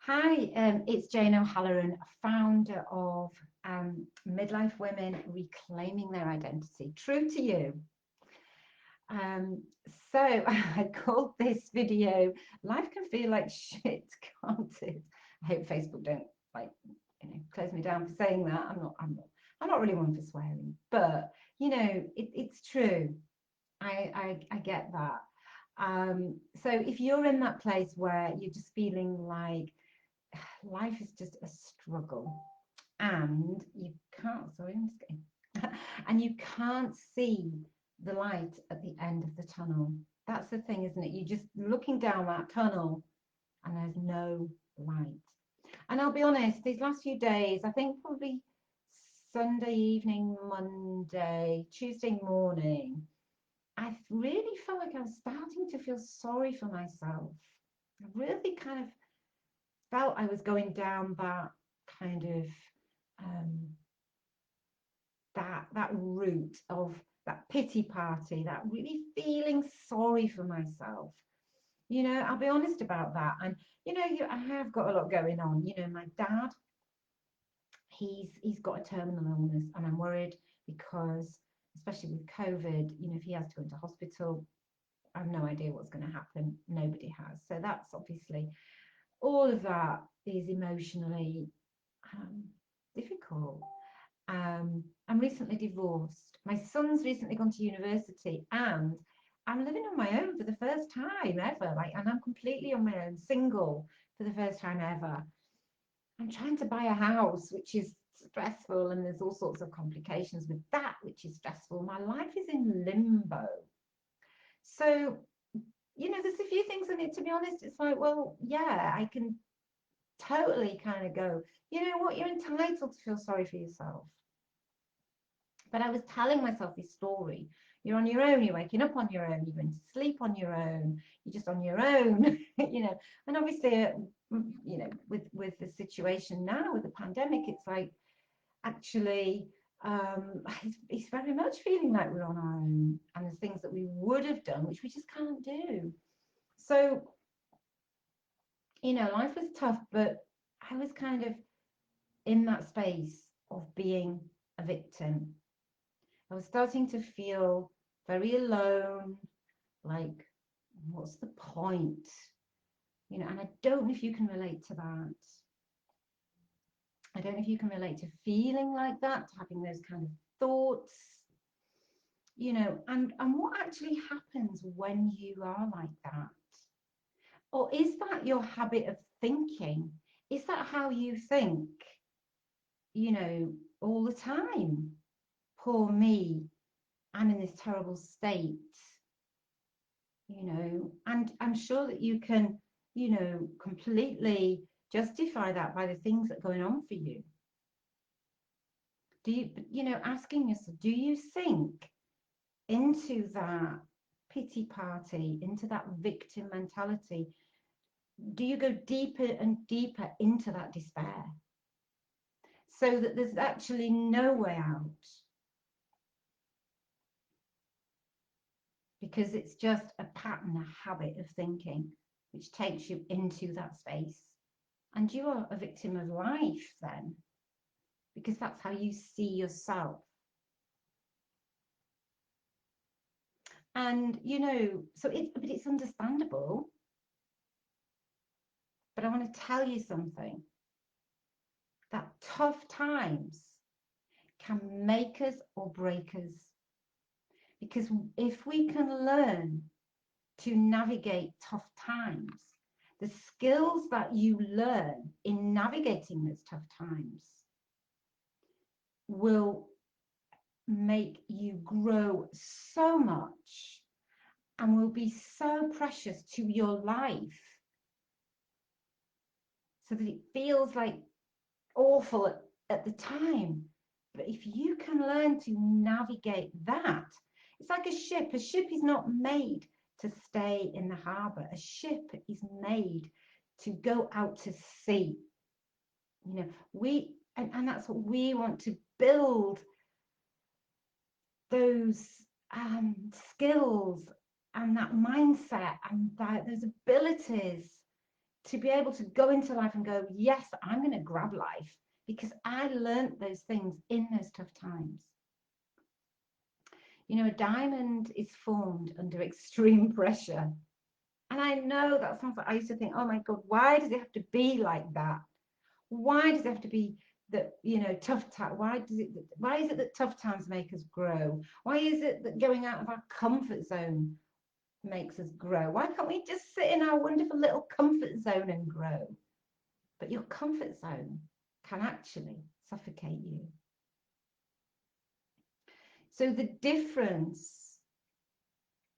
Hi, it's Jane O'Halloran, founder of Midlife Women Reclaiming Their Identity. True to you. Um, so I called this video "Life Can Feel Like Shit, Can't It?" I hope Facebook don't like close me down for saying that. I'm not really one for swearing, but it's true. I get that. So if you're in that place where you're just feeling like life is just a struggle and you can't, sorry, I'm just getting, and you can't see the light at the end of the tunnel. That's the thing, isn't it? You're just looking down that tunnel and there's no light. And I'll be honest, these last few days, I think probably Sunday evening, Monday, Tuesday morning, I really felt like I was starting to feel sorry for myself. I really kind of felt I was going down that kind of um, that route of that pity party, that really feeling sorry for myself. I'll be honest about that. And I have got a lot going on. My dad, he's got a terminal illness, and I'm worried because, especially with COVID, if he has to go into hospital, I have no idea what's going to happen. Nobody has. So that's obviously all of that is emotionally um, difficult. I'm recently divorced. My son's recently gone to university, and I'm living on my own for the first time ever. And I'm completely on my own, single for the first time ever. I'm trying to buy a house, which is stressful, and there's all sorts of complications with that, which is stressful. My life is in limbo. So, there's a few things in it, to be honest. It's like, well, yeah, I can totally kind of go, you know what, you're entitled to feel sorry for yourself. But I was telling myself this story. You're on your own, you're waking up on your own, you're going to sleep on your own, you're just on your own, And obviously, with the situation now with the pandemic, it's like actually it's very much feeling like we're on our own, and there's things that we would have done which we just can't do. So, life was tough, but I was kind of in that space of being a victim. I was starting to feel very alone, like, what's the point? And I don't know if you can relate to that. I don't know if you can relate to feeling like that, to having those kind of thoughts, and what actually happens when you are like that? Or is that your habit of thinking? Is that how you think, you know, all the time? Poor me, I'm in this terrible state, and I'm sure that you can, completely justify that by the things that are going on for you. Do you, asking yourself, do you sink into that pity party, into that victim mentality? Do you go deeper and deeper into that despair so that there's actually no way out? Because it's just a pattern, a habit of thinking, which takes you into that space. And you are a victim of life then, because that's how you see yourself. And, but it's understandable. But I want to tell you something, that tough times can make us or break us. Because if we can learn to navigate tough times, the skills that you learn in navigating those tough times will make you grow so much and will be so precious to your life, so that it feels like awful at the time. But if you can learn to navigate that, it's like a ship. A ship is not made to stay in the harbor. A ship is made to go out to sea. And that's what we want to build, those skills and that mindset and those abilities to be able to go into life and go, yes, I'm going to grab life because I learned those things in those tough times. You know, a diamond is formed under extreme pressure. And I know that sounds like, I used to think, oh my God, why does it have to be like that? Why does it have to be that, you know, tough time? Why is it that tough times make us grow? Why is it that going out of our comfort zone makes us grow? Why can't we just sit in our wonderful little comfort zone and grow? But your comfort zone can actually suffocate you. So the difference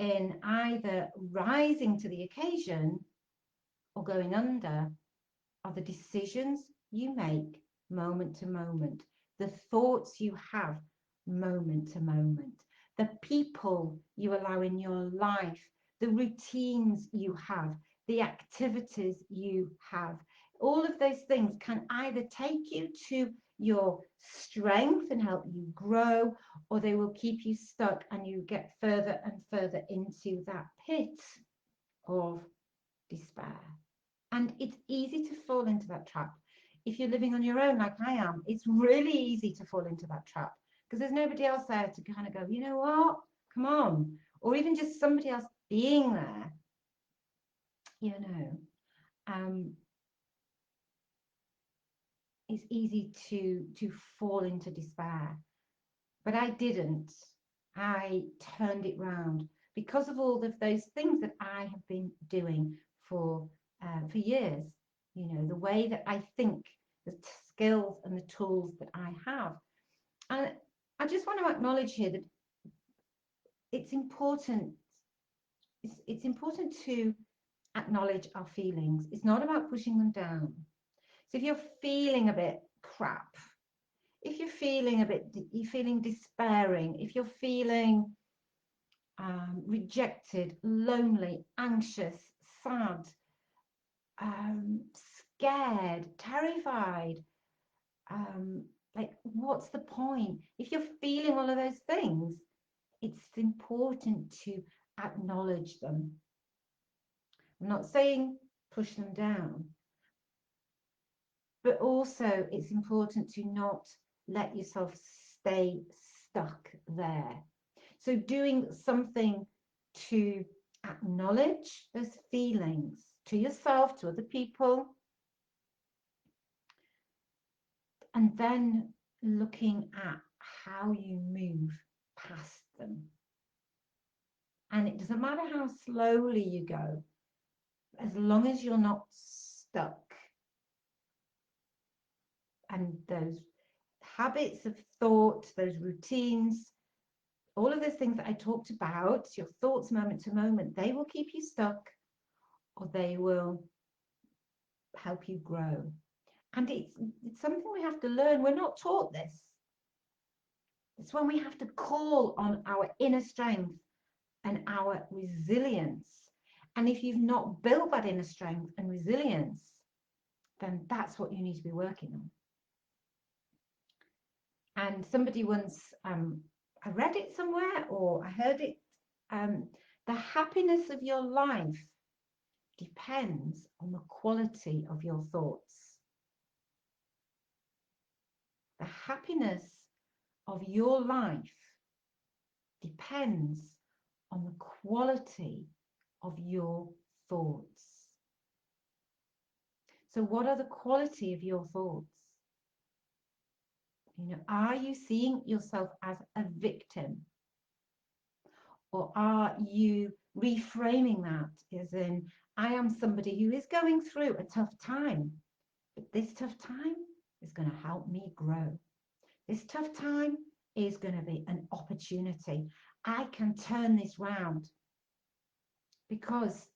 in either rising to the occasion or going under are the decisions you make moment to moment, the thoughts you have moment to moment, the people you allow in your life, the routines you have, the activities you have. All of those things can either take you to your strength and help you grow, or they will keep you stuck and you get further and further into that pit of despair. And it's easy to fall into that trap. If you're living on your own like I am, it's really easy to fall into that trap because there's nobody else there to kind of go, you know what, come on. Or even just somebody else being there, you know. It's easy to fall into despair. But I didn't. I turned it round because of all of those things that I have been doing for years. You know, the way that I think, the skills and the tools that I have. And I just want to acknowledge here that it's important. It's important to acknowledge our feelings. It's not about pushing them down. So if you're feeling a bit crap, if you're feeling you're feeling despairing, if you're feeling rejected, lonely, anxious, sad, scared, terrified, like what's the point? If you're feeling all of those things, it's important to acknowledge them. I'm not saying push them down, but also it's important to not let yourself stay stuck there. So doing something to acknowledge those feelings to yourself, to other people, and then looking at how you move past them. And it doesn't matter how slowly you go, as long as you're not stuck. And those habits of thought, those routines, all of those things that I talked about, your thoughts moment to moment, they will keep you stuck or they will help you grow. And it's something we have to learn. We're not taught this. It's when we have to call on our inner strength and our resilience. And if you've not built that inner strength and resilience, then that's what you need to be working on. And somebody once, I read it somewhere or I heard it, the happiness of your life depends on the quality of your thoughts. The happiness of your life depends on the quality of your thoughts. So what are the quality of your thoughts? You know, are you seeing yourself as a victim? Or are you reframing that as in, I am somebody who is going through a tough time, but this tough time is going to help me grow. This tough time is going to be an opportunity. I can turn this round. Because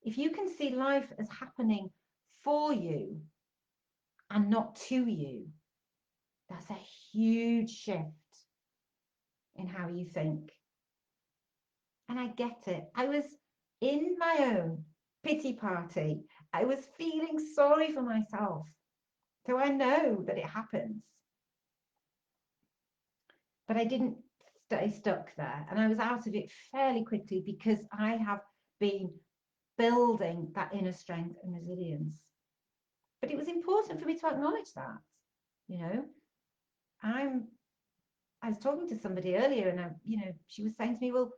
if you can see life as happening for you and not to you, that's a huge shift in how you think. And I get it. I was in my own pity party. I was feeling sorry for myself. So I know that it happens. But I didn't stay stuck there. And I was out of it fairly quickly because I have been building that inner strength and resilience. But it was important for me to acknowledge that, you know, I was talking to somebody earlier, and she was saying to me, well,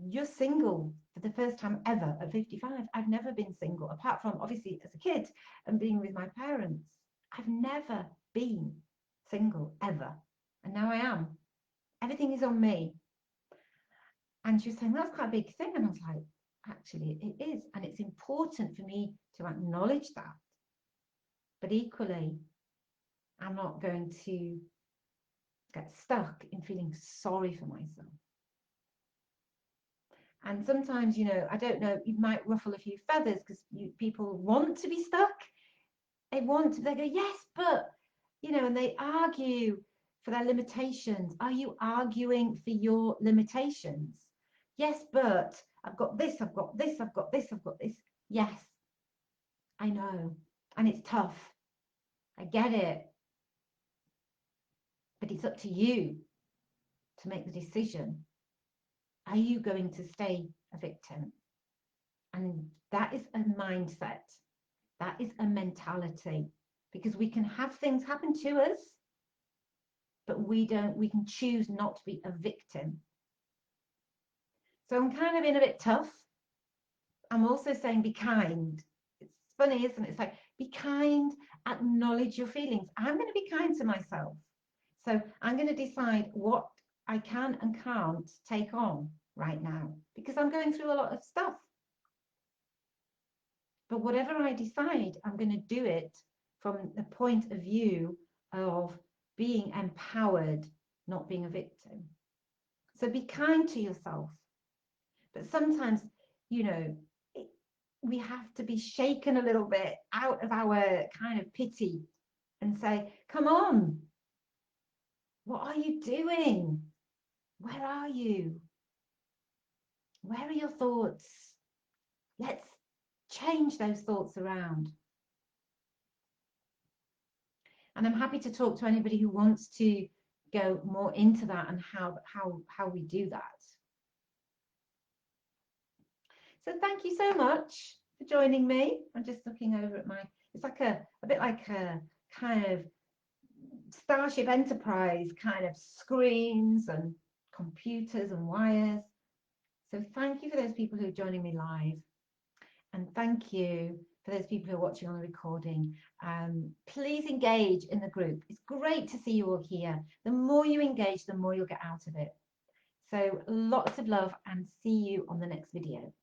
you're single for the first time ever at 55. I've never been single, apart from obviously as a kid and being with my parents. I've never been single ever. And now I am. Everything is on me. And she was saying, that's quite a big thing. And I was like, actually, it is. And it's important for me to acknowledge that. But equally, I'm not going to get stuck in feeling sorry for myself. And sometimes, I don't know, you might ruffle a few feathers because people want to be stuck. They go, yes, but, and they argue for their limitations. Are you arguing for your limitations? Yes, but I've got this, I've got this, I've got this, I've got this. Yes, I know. And it's tough. I get it. But it's up to you to make the decision. Are you going to stay a victim? And that is a mindset. That is a mentality, because we can have things happen to us, but we can choose not to be a victim. So I'm kind of being a bit tough. I'm also saying be kind. It's funny, isn't it? It's like, be kind, acknowledge your feelings. I'm going to be kind to myself. So I'm going to decide what I can and can't take on right now, because I'm going through a lot of stuff. But whatever I decide, I'm going to do it from the point of view of being empowered, not being a victim. So be kind to yourself. But sometimes, we have to be shaken a little bit out of our kind of pity and say, come on, what are you doing? Where are you? Where are your thoughts? Let's change those thoughts around. And I'm happy to talk to anybody who wants to go more into that and how we do that. So thank you so much for joining me. I'm just looking over at it's like a bit like a kind of Starship Enterprise kind of screens and computers and wires. So thank you for those people who are joining me live. And thank you for those people who are watching on the recording. Please engage in the group. It's great to see you all here. The more you engage, the more you'll get out of it. So lots of love, and see you on the next video.